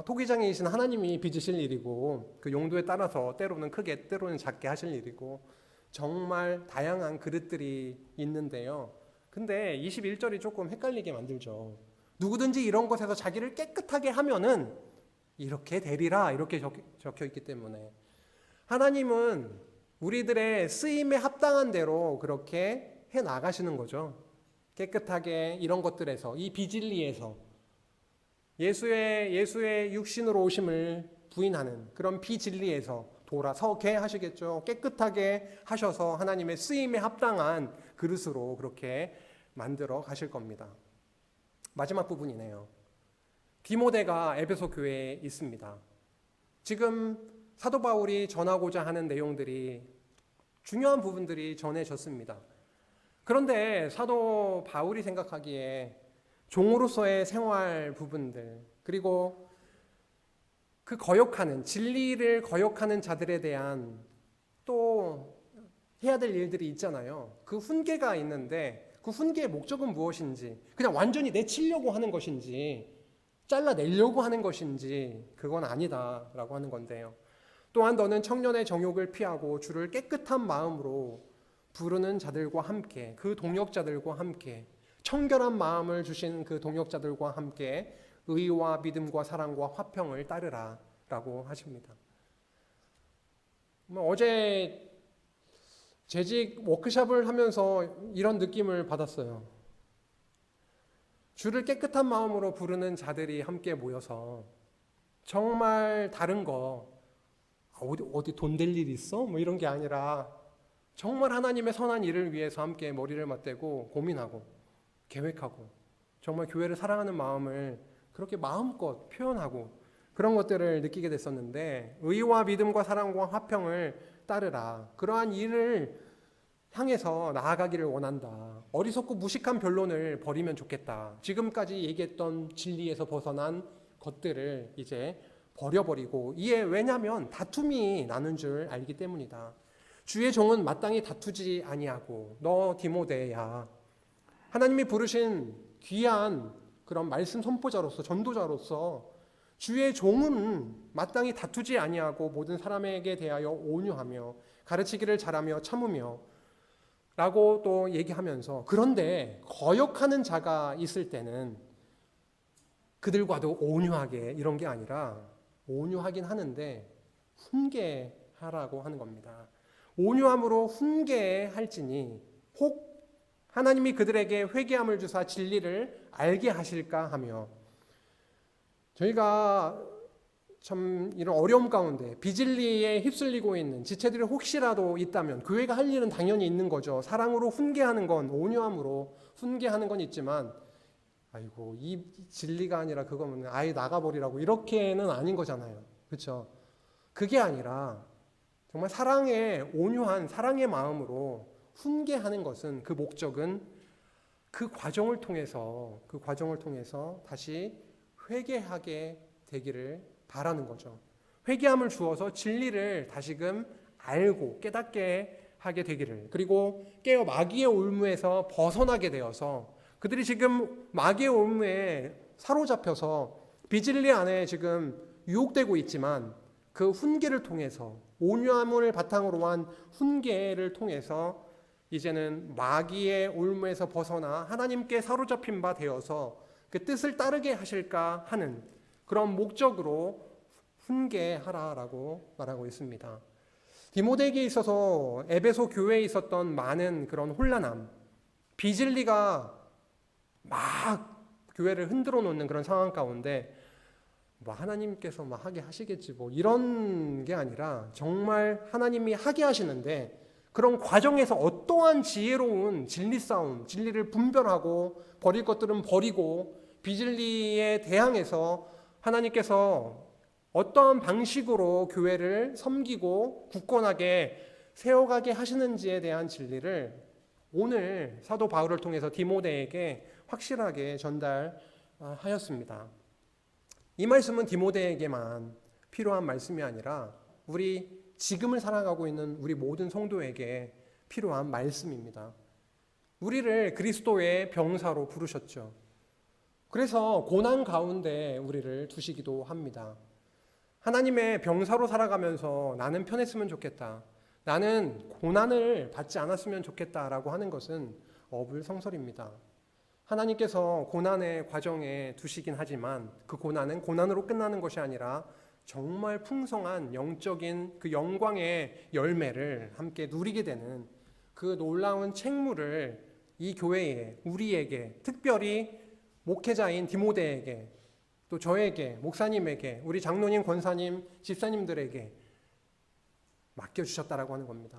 토기장이신 하나님이 빚으실 일이고 그 용도에 따라서 때로는 크게 때로는 작게 하실 일이고 정말 다양한 그릇들이 있는데요. 근데 21절이 조금 헷갈리게 만들죠. 누구든지 이런 것에서 자기를 깨끗하게 하면은 이렇게 되리라 이렇게 적혀 있기 때문에 하나님은 우리들의 쓰임에 합당한 대로 그렇게 해 나가시는 거죠. 깨끗하게 이런 것들에서 이 비진리에서 예수의 육신으로 오심을 부인하는 그런 비진리에서 돌아서게 하시겠죠. 깨끗하게 하셔서 하나님의 쓰임에 합당한 그릇으로 그렇게 만들어 가실 겁니다. 마지막 부분이네요. 디모데가 에베소 교회에 있습니다. 지금 사도 바울이 전하고자 하는 내용들이 중요한 부분들이 전해졌습니다. 그런데 사도 바울이 생각하기에 종으로서의 생활 부분들 그리고 그 거역하는 진리를 거역하는 자들에 대한 또 해야 될 일들이 있잖아요. 그 훈계가 있는데 그 훈계의 목적은 무엇인지 그냥 완전히 내치려고 하는 것인지 잘라내려고 하는 것인지 그건 아니다라고 하는 건데요. 또한 너는 청년의 정욕을 피하고 주를 깨끗한 마음으로 부르는 자들과 함께 그 동역자들과 함께 청결한 마음을 주신 그 동역자들과 함께 의와 믿음과 사랑과 화평을 따르라 라고 하십니다. 어제 재직 워크숍을 하면서 이런 느낌을 받았어요. 주를 깨끗한 마음으로 부르는 자들이 함께 모여서 정말 다른 거 어디 돈 될 일 있어? 뭐 이런 게 아니라 정말 하나님의 선한 일을 위해서 함께 머리를 맞대고 고민하고 계획하고 정말 교회를 사랑하는 마음을 그렇게 마음껏 표현하고 그런 것들을 느끼게 됐었는데 의와 믿음과 사랑과 화평을 따르라. 그러한 일을 향해서 나아가기를 원한다. 어리석고 무식한 변론을 버리면 좋겠다. 지금까지 얘기했던 진리에서 벗어난 것들을 이제 버려버리고 이에 왜냐하면 다툼이 나는 줄 알기 때문이다. 주의 종은 마땅히 다투지 아니하고 너 디모데야 하나님이 부르신 귀한 그런 말씀 선포자로서 전도자로서 주의 종은 마땅히 다투지 아니하고 모든 사람에게 대하여 온유하며 가르치기를 잘하며 참으며 라고 또 얘기하면서 그런데 거역하는 자가 있을 때는 그들과도 온유하게 이런 게 아니라 온유하긴 하는데 훈계하라고 하는 겁니다. 온유함으로 훈계할지니 혹 하나님이 그들에게 회개함을 주사 진리를 알게 하실까 하며 저희가 참 이런 어려움 가운데 비진리에 휩쓸리고 있는 지체들이 혹시라도 있다면 교회가 할 일은 당연히 있는 거죠. 사랑으로 훈계하는 건 온유함으로 훈계하는 건 있지만 아이고 이 진리가 아니라 그거면 아예 나가버리라고 이렇게는 아닌 거잖아요. 그렇죠? 그게 아니라 정말 사랑의 온유한 사랑의 마음으로 훈계하는 것은 그 목적은 그 과정을 통해서 다시 회개하게 되기를 바라는 거죠. 회개함을 주어서 진리를 다시금 알고 깨닫게 하게 되기를, 그리고 깨어 마귀의 올무에서 벗어나게 되어서 그들이 지금 마귀의 올무에 사로잡혀서 비진리 안에 지금 유혹되고 있지만 그 훈계를 통해서, 온유함을 바탕으로 한 훈계를 통해서 이제는 마귀의 올무에서 벗어나 하나님께 사로잡힌 바 되어서 그 뜻을 따르게 하실까 하는 그런 목적으로 훈계하라라고 말하고 있습니다. 디모데에게 있어서 에베소 교회에 있었던 많은 그런 혼란함, 비진리가 막 교회를 흔들어 놓는 그런 상황 가운데 하나님께서 하게 하시겠지 이런 게 아니라 정말 하나님이 하게 하시는데, 그런 과정에서 어떠한 지혜로운 진리 싸움, 진리를 분별하고 버릴 것들은 버리고 비진리에 대항해서 하나님께서 어떠한 방식으로 교회를 섬기고 굳건하게 세워가게 하시는지에 대한 진리를 오늘 사도 바울을 통해서 디모데에게 확실하게 전달하였습니다. 이 말씀은 디모데에게만 필요한 말씀이 아니라 우리 지금을 살아가고 있는 우리 모든 성도에게 필요한 말씀입니다. 우리를 그리스도의 병사로 부르셨죠. 그래서 고난 가운데 우리를 두시기도 합니다. 하나님의 병사로 살아가면서 나는 편했으면 좋겠다, 나는 고난을 받지 않았으면 좋겠다라고 하는 것은 어불성설입니다. 하나님께서 고난의 과정에 두시긴 하지만 그 고난은 고난으로 끝나는 것이 아니라 정말 풍성한 영적인 그 영광의 열매를 함께 누리게 되는 그 놀라운 책무를 이 교회에, 우리에게, 특별히 목회자인 디모데에게, 또 저에게, 목사님에게, 우리 장로님, 권사님, 집사님들에게 맡겨주셨다라고 하는 겁니다.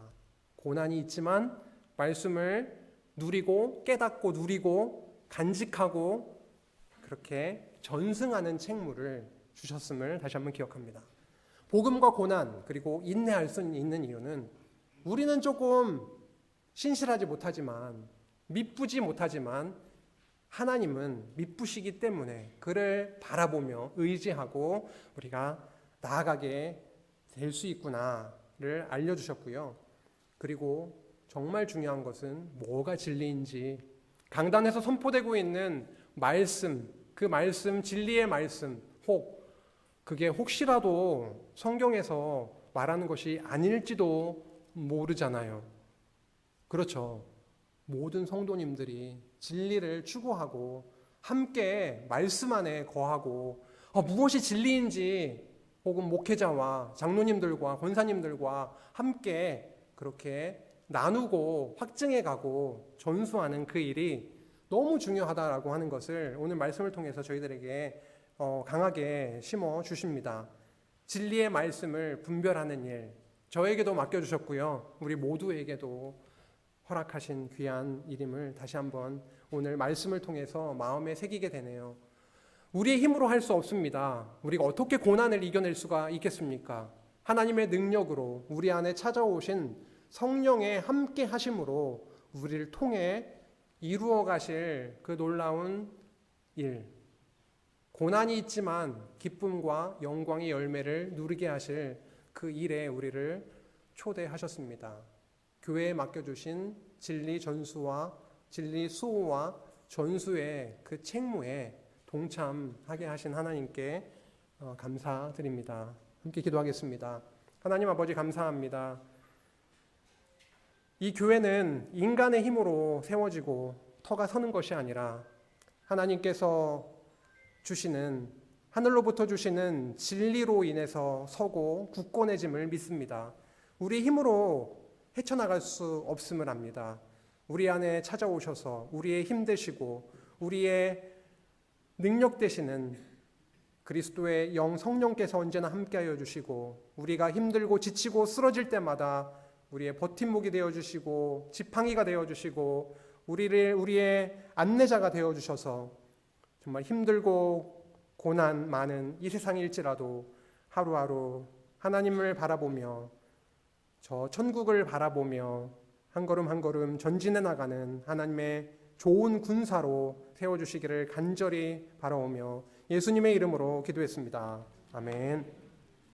고난이 있지만 말씀을 누리고 깨닫고 누리고 간직하고 그렇게 전승하는 책무를 주셨음을 다시 한번 기억합니다. 복음과 고난 그리고 인내할 수 있는 이유는 우리는 조금 신실하지 못하지만, 미쁘지 못하지만 하나님은 미쁘시기 때문에 그를 바라보며 의지하고 우리가 나아가게 될 수 있구나를 알려주셨고요. 그리고 정말 중요한 것은 뭐가 진리인지, 강단에서 선포되고 있는 말씀, 그 말씀, 진리의 말씀, 그게 혹시라도 성경에서 말하는 것이 아닐지도 모르잖아요. 그렇죠. 모든 성도님들이 진리를 추구하고 함께 말씀 안에 거하고 무엇이 진리인지, 혹은 목회자와 장로님들과 권사님들과 함께 그렇게 나누고 확증해가고 전수하는 그 일이 너무 중요하다라고 하는 것을 오늘 말씀을 통해서 저희들에게 강하게 심어 주십니다. 진리의 말씀을 분별하는 일, 저에게도 맡겨주셨고요. 우리 모두에게도 허락하신 귀한 일임을 다시 한번 오늘 말씀을 통해서 마음에 새기게 되네요. 우리의 힘으로 할 수 없습니다. 우리가 어떻게 고난을 이겨낼 수가 있겠습니까? 하나님의 능력으로 우리 안에 찾아오신 성령의 함께 하심으로 우리를 통해 이루어 가실 그 놀라운 일, 고난이 있지만 기쁨과 영광의 열매를 누리게 하실 그 일에 우리를 초대하셨습니다. 교회에 맡겨주신 진리 전수와 진리 수호와 전수의 그 책무에 동참하게 하신 하나님께 감사드립니다. 함께 기도하겠습니다. 하나님 아버지, 감사합니다. 이 교회는 인간의 힘으로 세워지고 터가 서는 것이 아니라 하나님께서 주시는, 하늘로부터 주시는 진리로 인해서 서고 굳건해짐을 믿습니다. 우리 힘으로 헤쳐나갈 수 없음을 압니다. 우리 안에 찾아오셔서 우리의 힘 되시고 우리의 능력 되시는 그리스도의 영 성령께서 언제나 함께하여 주시고, 우리가 힘들고 지치고 쓰러질 때마다 우리의 버팀목이 되어주시고 지팡이가 되어주시고 우리의 안내자가 되어주셔서 정말 힘들고 고난 많은 이 세상일지라도 하루하루 하나님을 바라보며 저 천국을 바라보며 한 걸음 한 걸음 전진해 나가는 하나님의 좋은 군사로 세워주시기를 간절히 바라오며 예수님의 이름으로 기도했습니다. 아멘.